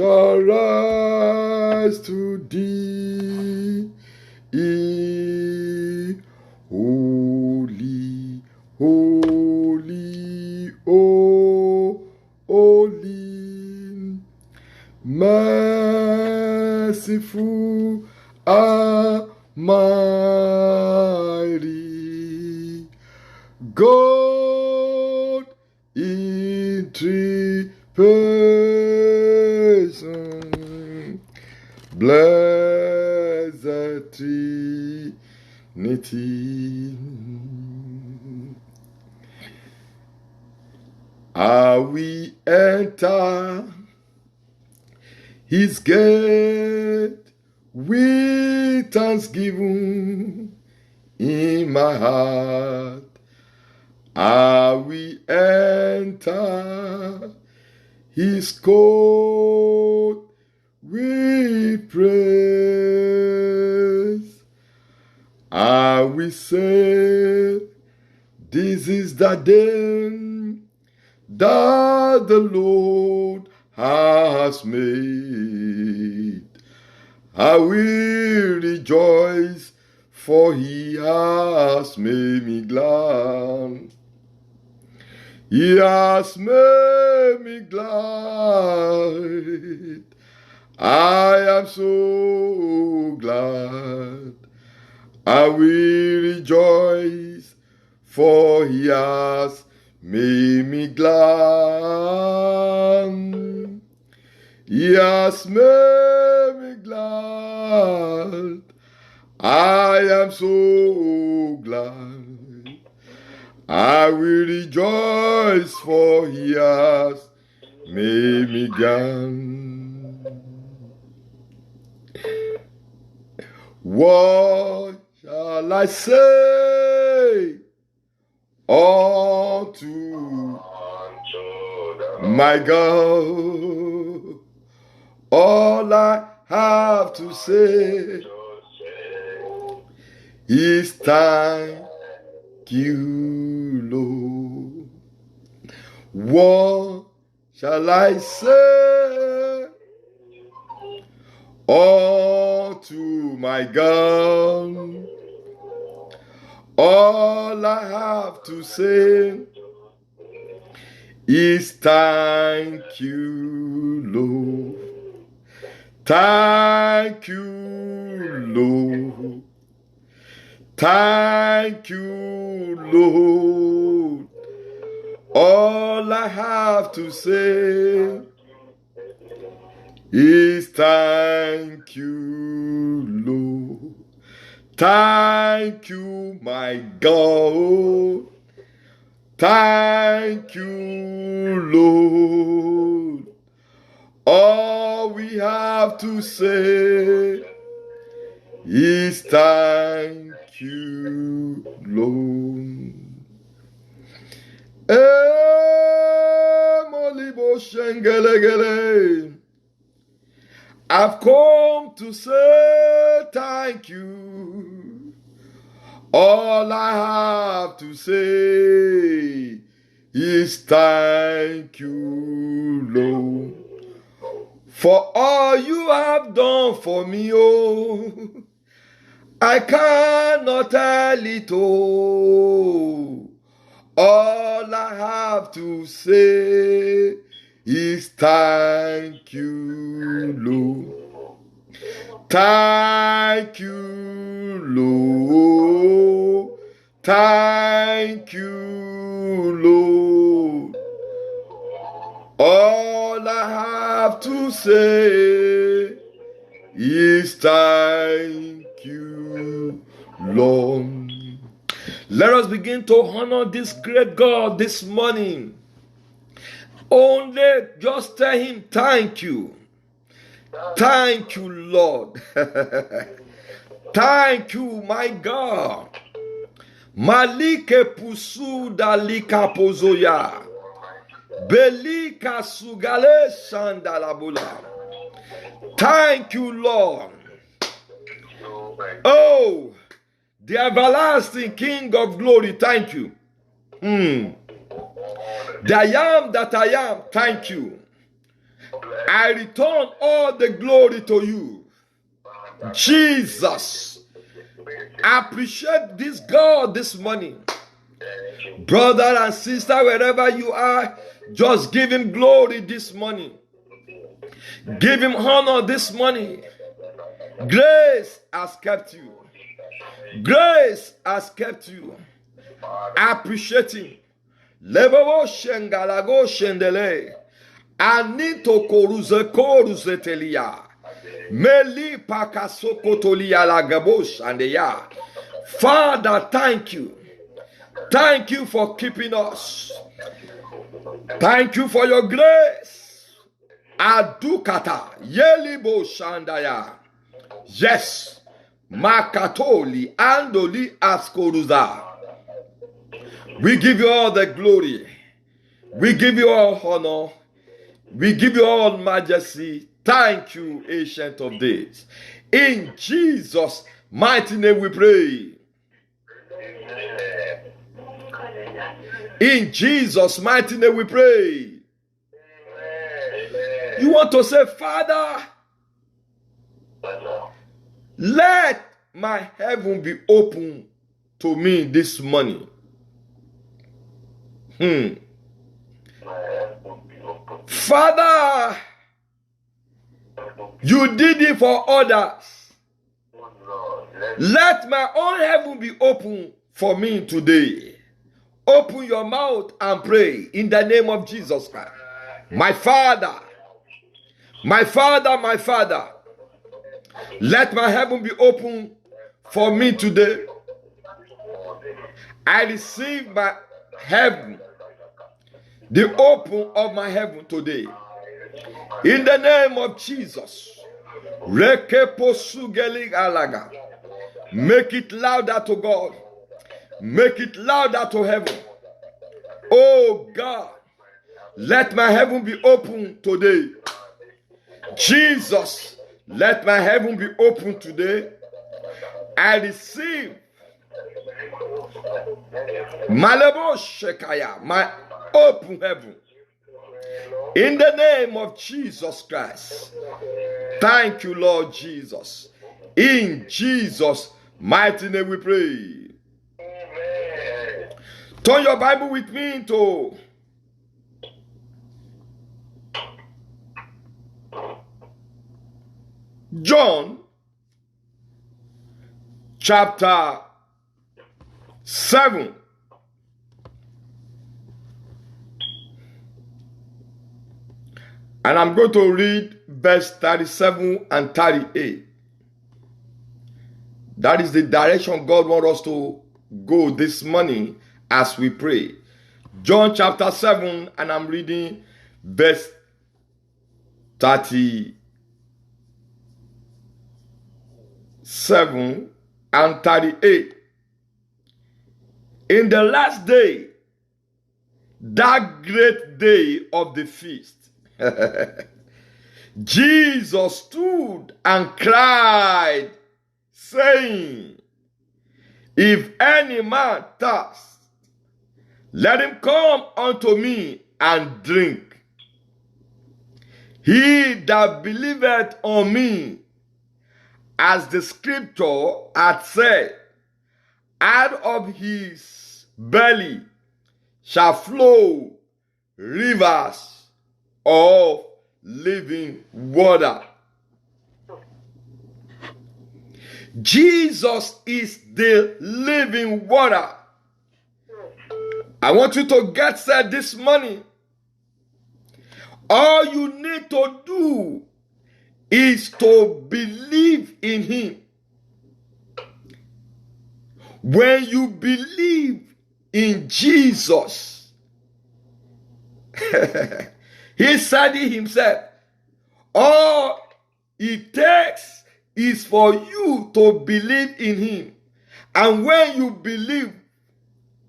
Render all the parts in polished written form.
shall rise to thee. Holy, holy, oh, holy, merciful, almighty, God in three persons, blessed Trinity. I will enter his gate with thanksgiving in my heart. I will enter his court with praise. I will say, this is the day that the Lord has made. I will rejoice, for he has made me glad. He has made me glad. I am so glad. I will rejoice, for he has made me glad. He has made me glad. I am so glad. I will rejoice, for he has made me glad. What shall I say unto my God? All I have to say is thank you, Lord. What shall I say unto my God? All I have to say is thank you, Lord. Thank you, Lord. Thank you, Lord. All I have to say is thank you, Lord. Thank you, my God. Thank you, Lord. All we have to say is thank you, Lord. Molibo Shengelegele. I've come to say thank you. All I have to say is thank you, Lord, for all you have done for me, oh. I cannot tell it all. All I have to say is thank you, Lord. Thank you, Lord. Thank you, Lord. All I have to say is thank you, Lord. Let us begin to honor this great God this morning. Only just tell him thank you. Thank you, Lord. Thank you, my God. Malike pusuda lika pozoya. Belika sugale sandalabula. Thank you, Lord. Oh, the everlasting King of glory, thank you. The I am that I am, thank you. I return all the glory to you. Jesus, appreciate this God this morning. Brother and sister, wherever you are, just give him glory this morning. Give him honor this morning. Grace has kept you. Grace has kept you. Appreciate him. Lebobo shengalago shendele. Anito koruze telia. Meli pakasokotolia lagabos andeya. Father, thank you. Thank you for keeping us. Thank you for your grace. Adukata yelibo shandaya. Yes. Makatoli andoli askoruza. We give you all the glory. We give you all honor. We give you all majesty. Thank you, Ancient of Days. In Jesus' mighty name we pray. In Jesus' mighty name we pray. You want to say, Father, let my heaven be open to me this morning. Father, you did it for others. Let my own heaven be open for me today. Open your mouth and pray in the name of Jesus Christ. My Father, my Father, my Father, let my heaven be open for me today. I receive my heaven, the open of my heaven today. In the name of Jesus. Make it louder to God. Make it louder to heaven. Oh God, let my heaven be open today. Jesus, let my heaven be open today. I receive Malebo Shekaya, my open heaven. In the name of Jesus Christ. Thank you, Lord Jesus. In Jesus' mighty name we pray. Turn your Bible with me into John chapter 7. And I'm going to read verse 37 and 38. That is the direction God wants us to go this morning as we pray. John chapter 7, and I'm reading verse 37 and 38. In the last day, that great day of the feast, Jesus stood and cried, saying, if any man thirst, let him come unto me and drink. He that believeth on me, as the scripture hath said, out of his belly shall flow rivers of living water. Jesus is the living water. I want you to get set this morning. All you need to do is to believe in him. When you believe in Jesus, he said it himself. All it takes is for you to believe in him. And when you believe,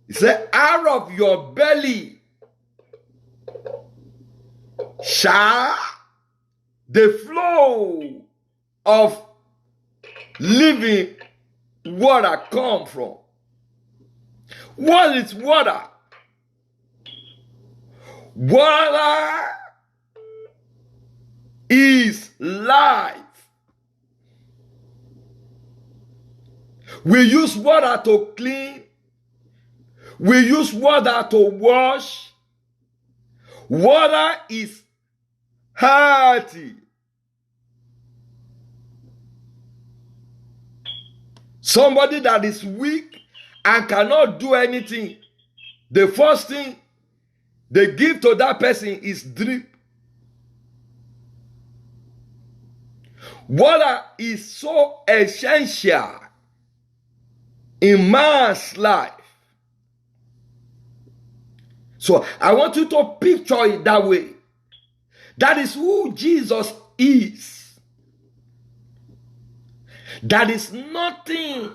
he said, out of your belly shall the flow of living water come from. What is water? Water is life. We use water to clean. We use water to wash. Water is healthy. Somebody that is weak and cannot do anything, the first thing they give to that person is drink. Water is so essential in man's life. So I want you to picture it that way. That is who Jesus is. That is nothing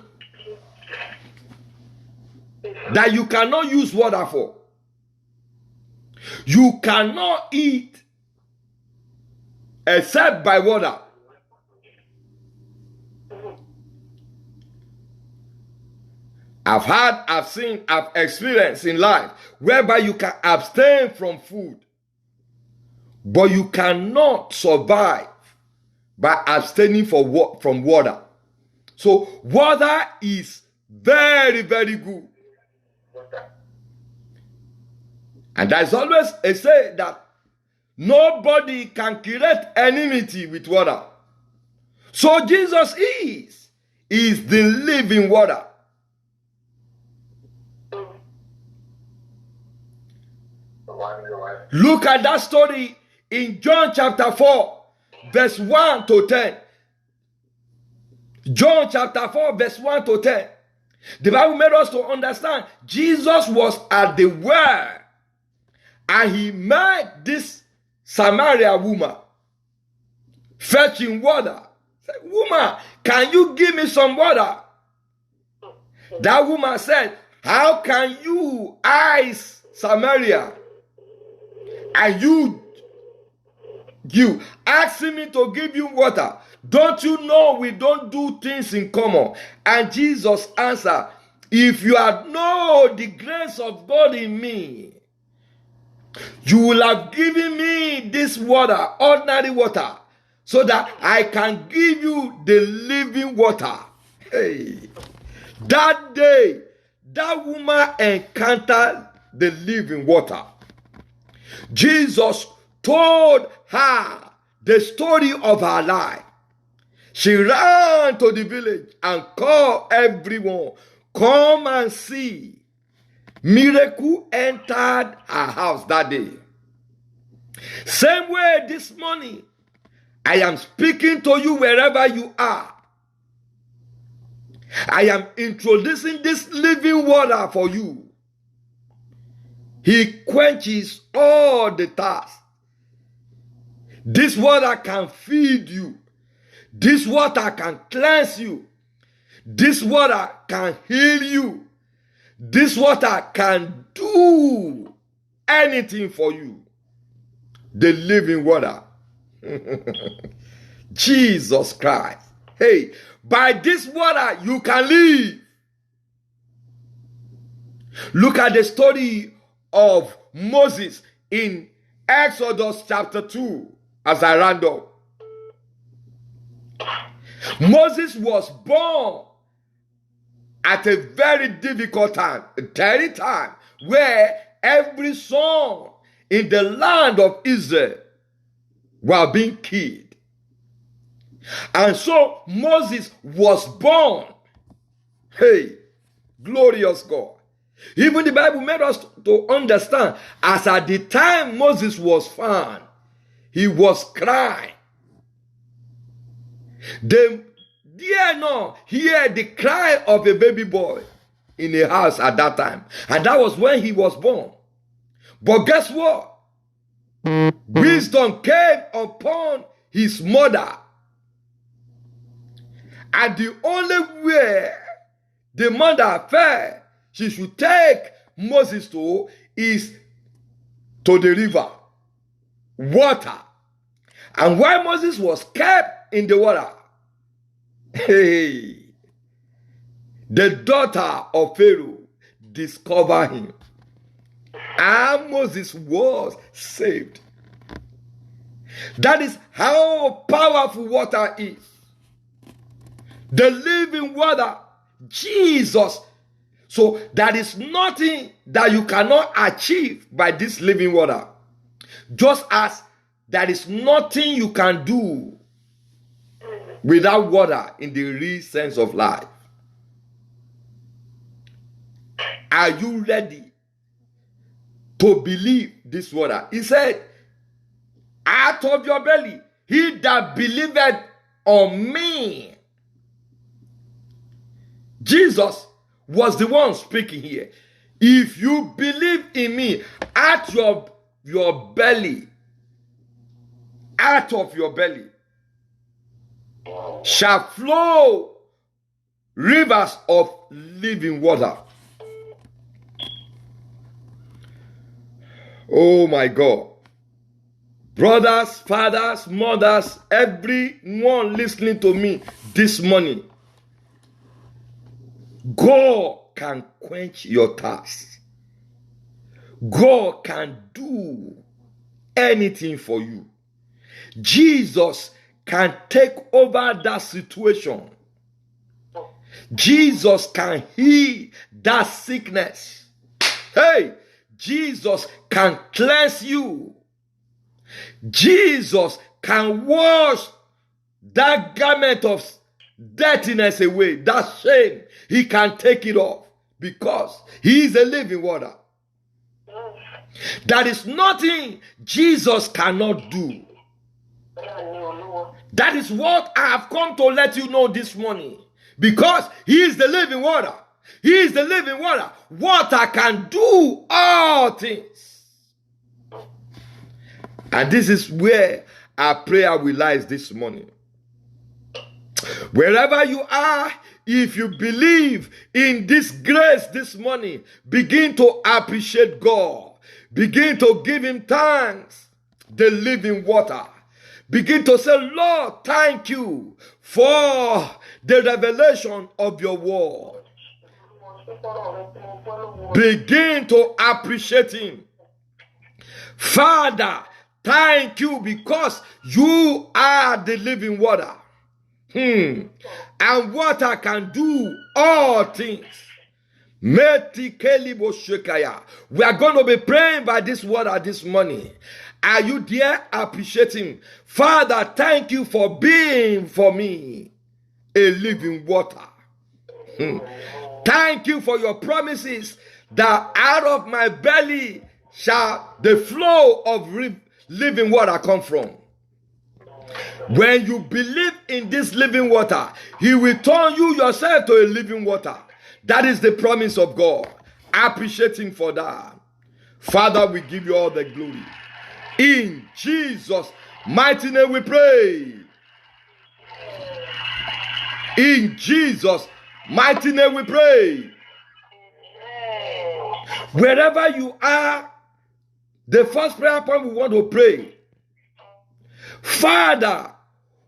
that you cannot use water for. You cannot eat except by water. I've seen, I've experienced in life whereby you can abstain from food, but you cannot survive by abstaining from water. So water is very, very good. And there's always a say that nobody can create enmity with water. So Jesus is the living water. Look at that story in John chapter 4, verse 1 to 10. John chapter 4, verse 1 to 10. The Bible made us to understand Jesus was at the well and he met this Samaria woman fetching water. Said, woman, can you give me some water? That woman said, how can you ice Samaria? And you asking me to give you water? Don't you know we don't do things in common? And Jesus answered, if you had known the grace of God in me, you will have given me this water, ordinary water, so that I can give you the living water. Hey, that day, that woman encountered the living water. Jesus told her the story of her life. She ran to the village and called everyone, come and see. Miracle entered her house that day. Same way this morning, I am speaking to you wherever you are. I am introducing this living water for you. He quenches all the thirst. This water can feed you. This water can cleanse you. This water can heal you. This water can do anything for you. The living water. Jesus Christ. Hey, by this water you can live. Look at the story of Moses in Exodus chapter 2 as I round up. Moses was born at a very difficult time, a terrible time, where every son in the land of Israel were being killed. And so Moses was born. Hey, glorious God. Even the Bible made us to understand, as at the time Moses was found, he was crying. They dare not hear the cry of a baby boy in a house at that time. And that was when he was born. But guess what? Wisdom came upon his mother. And the only way the mother felt she should take Moses to is to the river, water. And while Moses was kept in the water, hey, the daughter of Pharaoh discovered him. And Moses was saved. That is how powerful water is. The living water, Jesus. So there is nothing that you cannot achieve by this living water. Just as there is nothing you can do without water in the real sense of life. Are you ready to believe this water? He said, out of your belly, he that believeth on me. Jesus was the one speaking here. If you believe in me, out of your belly, shall flow rivers of living water. Oh my God. Brothers, fathers, mothers, everyone listening to me this morning, God can quench your thirst. God can do anything for you. Jesus can take over that situation. Jesus can heal that sickness. Hey, Jesus can cleanse you. Jesus can wash that garment of dirtiness away, that shame. He can take it off because he is a living water. There is nothing Jesus cannot do. That is what I have come to let you know this morning. Because he is the living water. He is the living water. Water can do all things. And this is where our prayer will lie this morning. Wherever you are, if you believe in this grace this morning, begin to appreciate God. Begin to give him thanks, the living water. Begin to say, Lord, thank you for the revelation of your word. Begin to appreciate him. Father, thank you because you are the living water. And water can do all things. We are going to be praying by this water this morning. Are you there appreciating? Father, thank you for being for me a living water. Thank you for your promises that out of my belly shall the flow of living water come from. When you believe in this living water, he will turn you yourself to a living water. That is the promise of God. Appreciate him for that. Father, we give you all the glory. In Jesus' mighty name we pray. In Jesus' mighty name we pray. Wherever you are, the first prayer point we want to pray. Father,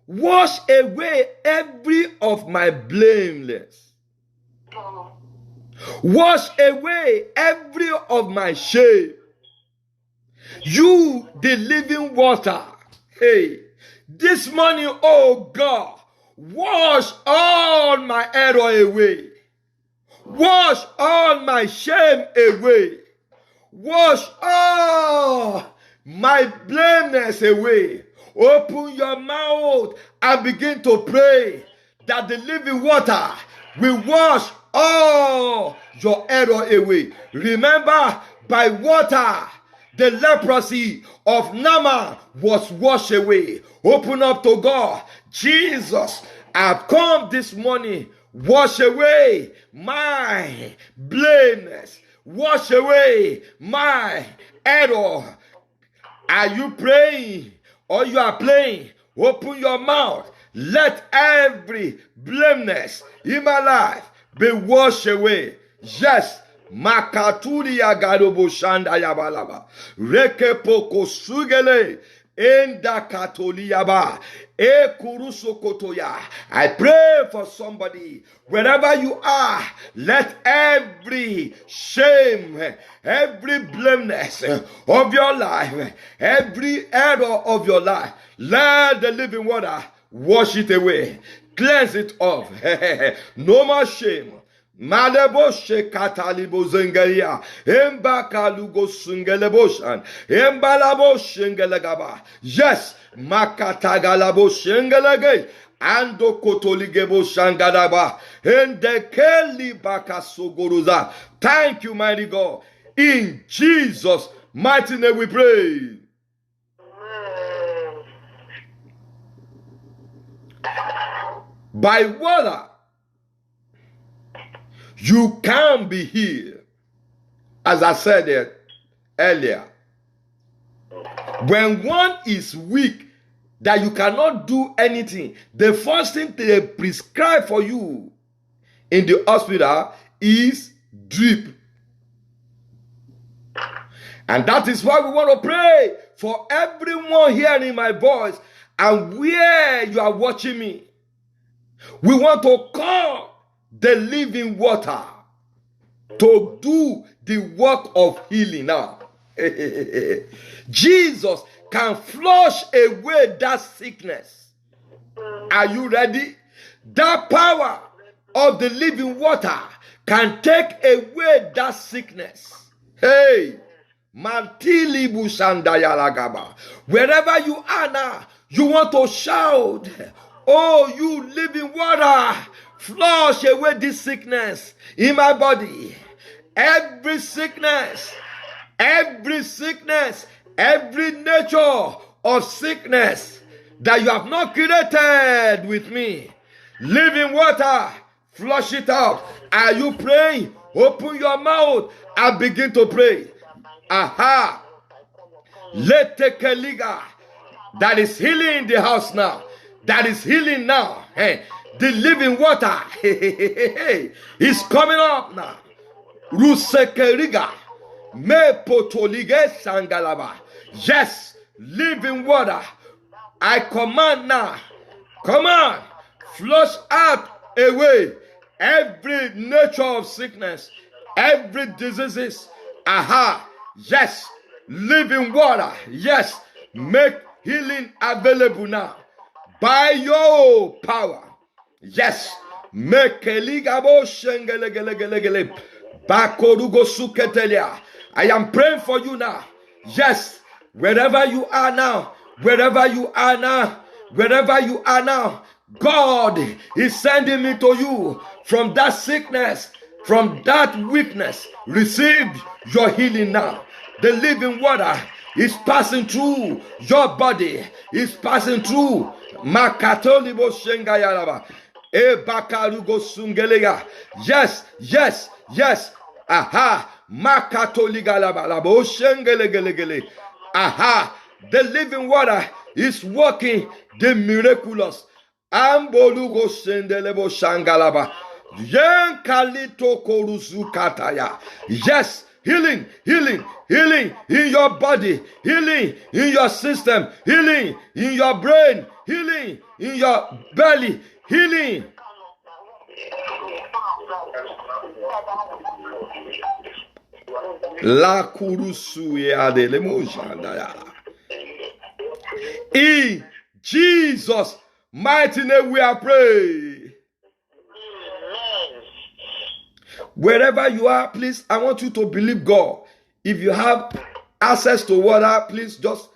wash away every of my blameless. Wash away every of my shame. You, the living water. Hey, this morning, oh God, wash all my error away. Wash all my shame away. Wash all my blameless away. Open your mouth and begin to pray that the living water will wash all your error away. Remember, by water, the leprosy of Naaman was washed away. Open up to God. Jesus, I've come this morning. Wash away my blameless. Wash away my error. Are you praying or you are playing? Open your mouth. Let every blameless in my life be washed away. Yes. Makaturi agadobo shanda yabalaba. Rekepoko sugele. Enda katoli yaba. I pray for somebody, wherever you are, let every shame, every blameless of your life, every error of your life, let the living water wash it away, cleanse it off. No more shame. Maleboshe katalibo zengeria, embakalugo sungeleboshan, embalaboshengelegaba. Yes, makatagalabo shengelege, ando kotoligebo shangadaba, endekeli bakasogoruza. Thank you, mighty God. In Jesus' mighty name we pray. By water, you can be healed. As I said it earlier, when one is weak, that you cannot do anything, the first thing they prescribe for you in the hospital is drip. And that is why we want to pray for everyone hearing my voice and where you are watching me. We want to call the living water to do the work of healing now. Jesus can flush away that sickness. Are you ready? That power of the living water can take away that sickness. Hey, Mantili Busandayalagaba. Wherever you are now, you want to shout, oh, you living water, flush away this sickness in my body. Every sickness, every nature of sickness that you have not created with me. Living water, flush it out. Are you praying? Open your mouth and begin to pray. Aha. Let the Kaliga that is healing the house now. That is healing now. Hey, the living water is coming up now. Rusekeriga. Me potolige sangalaba. Yes, living water. I command now. Come on. Flush out away every nature of sickness, every diseases. Aha. Yes. Living water. Yes. Make healing available now. By your power. Yes. Make eligabo shengelegelegelegele. Bakorugo suketelia. I am praying for you now. Yes. Wherever you are now. Wherever you are now. Wherever you are now. God is sending me to you from that sickness, from that weakness. Receive your healing now. The living water is passing through your body. Is passing through. Makatolibo shengayalaba. Ebakarugo sungeleya. Yes, yes, yes. Aha. Makatoligalaba. Shengelegelegele. Aha. The living water is working the miraculous. Ambolugo sendelebo shangalaba. Yen kalito koruzu kataya. Yes, healing, healing, healing in your body, healing in your system, healing in your brain, healing in your belly, healing. La kurusu yadele mujandaya. In Jesus' mighty name we are praying. Wherever you are, please, I want you to believe God. If you have access to water, please just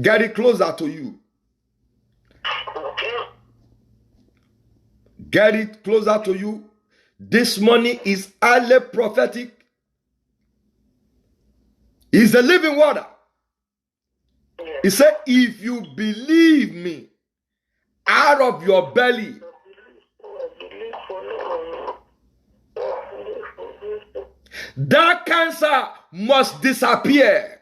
get it closer to you. Get it closer to you. This morning is highly prophetic. It's the living water. He said, if you believe me, out of your belly that cancer must disappear.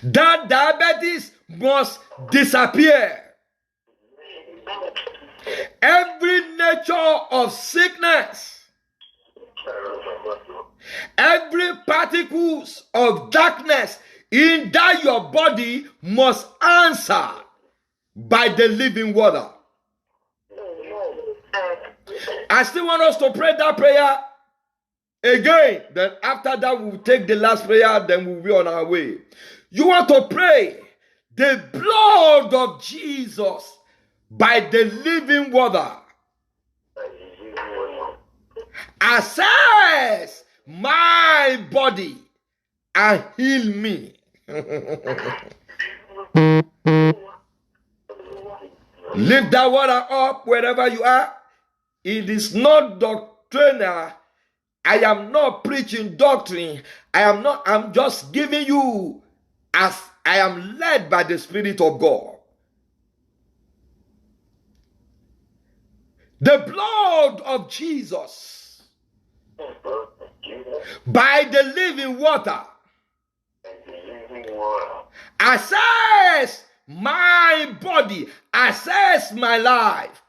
That diabetes must disappear. Every nature of sickness, every particles of darkness in that your body must answer by the living water. I still want us to pray that prayer again. Then after that, we'll take the last prayer, then we'll be on our way. You want to pray the blood of Jesus by the living water. Assess my body and heal me. Lift that water up wherever you are. It is not doctrinal. I am not preaching doctrine. I'm just giving you as I am led by the Spirit of God. The blood of Jesus by the living water. Assess my body, assess my life,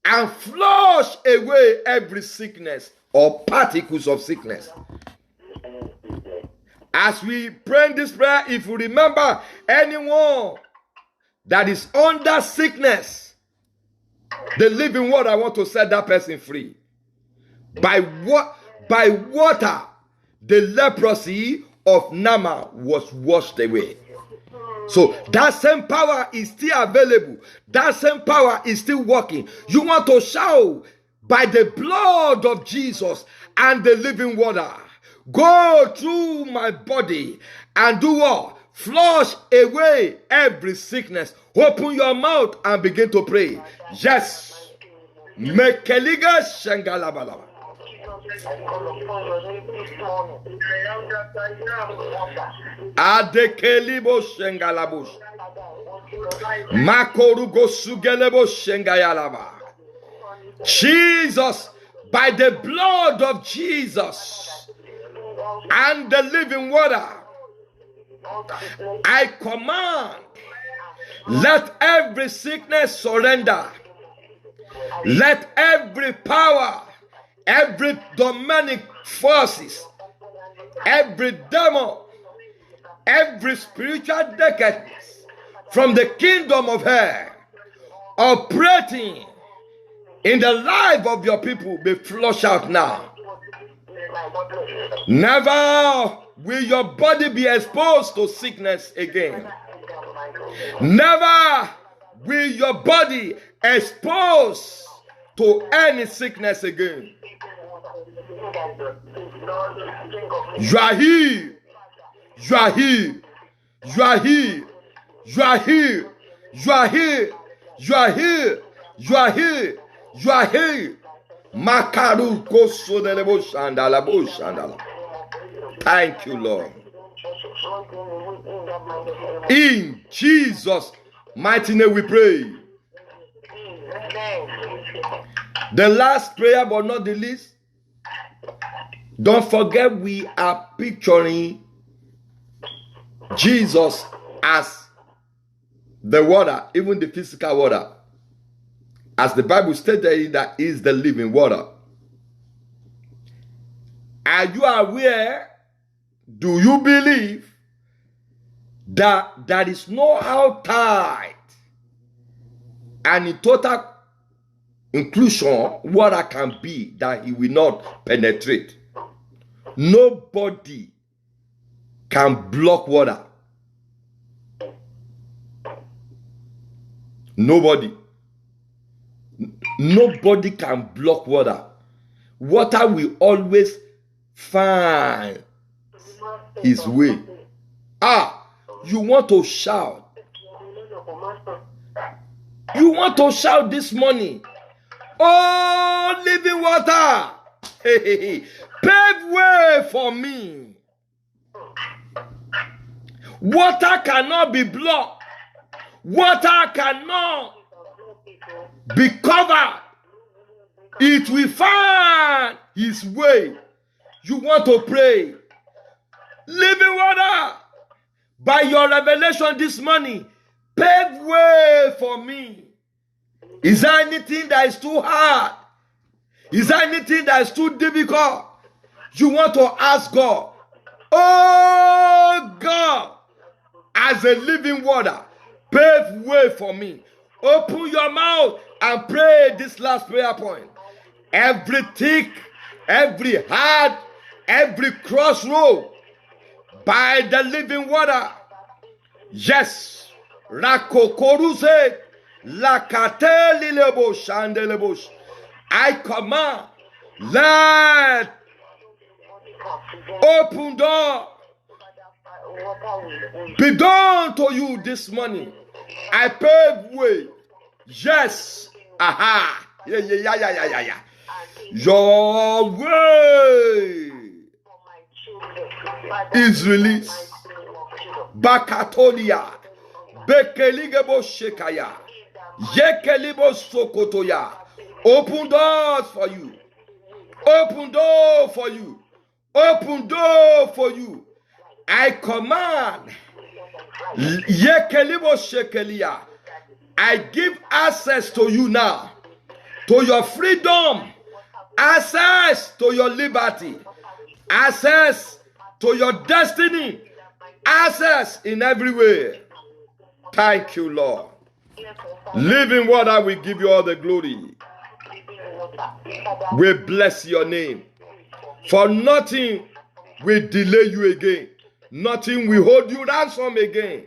and flush away every sickness or particles of sickness. As we pray this prayer, if you remember anyone that is under sickness, the living water, I want to set that person free. By water, the leprosy of Naaman was washed away. So that same power is still available. That same power is still working. You want to shout by the blood of Jesus and the living water. Go through my body and do what? Flush away every sickness. Open your mouth and begin to pray. Yes. Mekeliga Shangalabala. Adekelibo Shengalabush. Makorugo Sugelebo Shengayalaba. Jesus, by the blood of Jesus and the living water, I command, let every sickness surrender. Let every power, every demonic forces, every demon, every spiritual decadence from the kingdom of hell operating in the life of your people be flushed out now. Never will your body be exposed to sickness again. Never will your body exposed to any sickness again. You are healed. You are healed. You are healed. You are healed. You are healed. You are healed. You are healed. You are healed. Makaru koso delebo shandala bo shandala. Thank you, Lord. In Jesus' mighty name we pray. The last prayer, but not the least. Don't forget, we are picturing Jesus as the water, even the physical water. As the Bible stated, that is the living water. Are you aware? Do you believe that there is no outside and in total inclusion water can be that he will not penetrate? Nobody can block water. Nobody can block water. Water will always find his way. You want to shout. You want to shout this morning. Oh, living water. Pave way for me. Water cannot be blocked. Water cannot be covered. It will find his way. You want to pray. Living water, by your revelation this morning, pave way for me. Is there anything that is too hard? Is there anything that is too difficult? You want to ask God, oh God, as a living water. Pave way for me. Open your mouth and pray this last prayer point. Every thick, every hard, every crossroad by the living water. Yes. Rakokoruse lakatelilebo shandelebos. I command, let open door be done to you this morning. I pave way. Yes. Aha. Yeah. Your way is released. Bakatolia. Bekeligebo shekaya. Yekelibo sokotoya. Open doors for you. Open door for you. Open door for you. I command. Yekelibo shekelia. I give access to you now. To your freedom. Access to your liberty. Access to your destiny. Access in every way. Thank you, Lord. Living water, we give you all the glory. We bless your name. For nothing will delay you again. Nothing will hold you ransom again.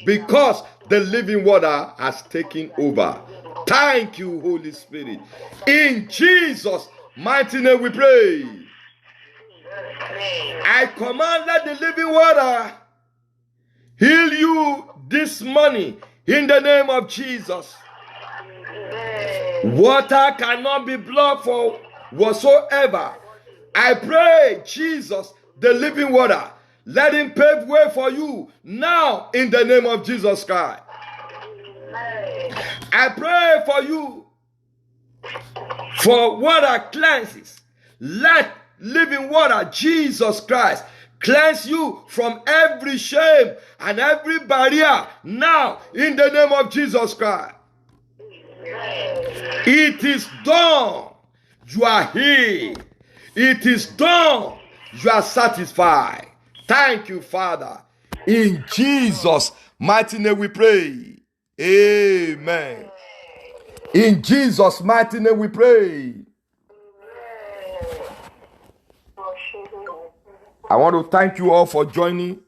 Because the living water has taken over. Thank you, Holy Spirit. In Jesus' mighty name we pray. I command that the living water heal you this morning in the name of Jesus. Water cannot be blocked for whatsoever. I pray, Jesus, the living water, let him pave way for you now in the name of Jesus Christ. I pray for you for water cleanses. Let living water, Jesus Christ, cleanse you from every shame and every barrier now in the name of Jesus Christ. It is done. You are healed. It is done. You are satisfied. Thank you, Father. In Jesus' mighty name we pray. Amen. In Jesus' mighty name we pray. I want to thank you all for joining